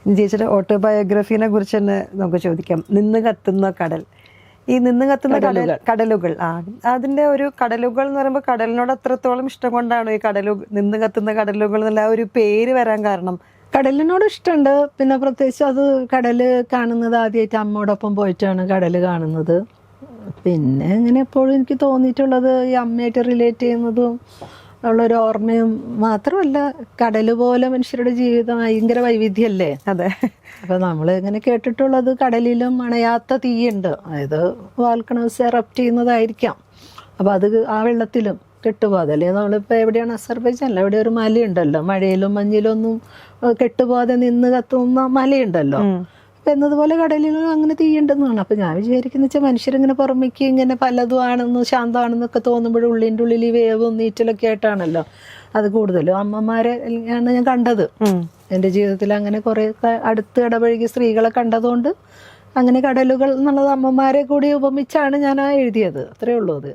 ചേച്ചിയുടെ ഓട്ടോബയോഗ്രഫീനെ കുറിച്ച് തന്നെ നമുക്ക് ചോദിക്കാം. നിന്ന് കത്തുന്ന കടൽ, ഈ നിന്ന് കത്തുന്ന കടലുകൾ, അതിന്റെ ഒരു കടലുകൾ എന്ന് പറയുമ്പോൾ കടലിനോട് അത്രത്തോളം ഇഷ്ടം കൊണ്ടാണോ ഈ നിന്ന് കത്തുന്ന കടലുകൾ എന്നുള്ള ഒരു പേര് വരാൻ കാരണം? കടലിനോട് ഇഷ്ടമുണ്ട്. പിന്നെ പ്രത്യേകിച്ച് അത് കടല് കാണുന്നത് ആദ്യമായിട്ട് അമ്മയോടൊപ്പം പോയിട്ടാണ് കടല് കാണുന്നത്. പിന്നെ ഇങ്ങനെ എപ്പോഴും എനിക്ക് തോന്നിയിട്ടുള്ളത് ഈ അമ്മയായിട്ട് റിലേറ്റ് ചെയ്യുന്നതും ഉള്ളൊരു ഓർമ്മയും മാത്രമല്ല, കടല് പോലെ മനുഷ്യരുടെ ജീവിതം ഭയങ്കര വൈവിധ്യമല്ലേ. അതെ. അപ്പൊ നമ്മൾ ഇങ്ങനെ കേട്ടിട്ടുള്ളത് കടലിലും അണയാത്ത തീയുണ്ട്, അതായത് വാൽക്കണോസ് എറപ്റ്റ് ചെയ്യുന്നതായിരിക്കാം. അപ്പൊ അത് ആ വെള്ളത്തിലും കെട്ടുപോകാതെ, അല്ലെങ്കിൽ നമ്മളിപ്പോൾ എവിടെയാണ് അസർബൈജാനിൽ അവിടെ ഒരു മലയുണ്ടല്ലോ, മഴയിലും മഞ്ഞിലും ഒന്നും കെട്ടുപോകാതെ നിന്ന് കത്തുന്ന മലയുണ്ടല്ലോ. എന്നതുപോലെ കടലിലും അങ്ങനെ തീയുണ്ടെന്നാണ്. അപ്പൊ ഞാൻ വിചാരിക്കുന്ന വെച്ചാൽ മനുഷ്യരിങ്ങനെ പുറമേക്ക് ഇങ്ങനെ പലതും ആണെന്ന് ശാന്തമാണെന്നൊക്കെ തോന്നുമ്പോഴും ഉള്ളിൻ്റെ ഉള്ളിൽ ഈ വേവും നീറ്റലൊക്കെ ആയിട്ടാണല്ലോ അത് കൂടുതലും അമ്മമാരെ ആണ് ഞാൻ കണ്ടത്. എൻ്റെ ജീവിതത്തിൽ അങ്ങനെ കുറെ അടുത്ത് ഇടപഴകിയ സ്ത്രീകളെ കണ്ടതുകൊണ്ട് അങ്ങനെ കടലുകൾ എന്നുള്ളത് അമ്മമാരെ കൂടി ഉപമിച്ചാണ് ഞാൻ എഴുതിയത്. അത്രേ ഉള്ളൂ അത്.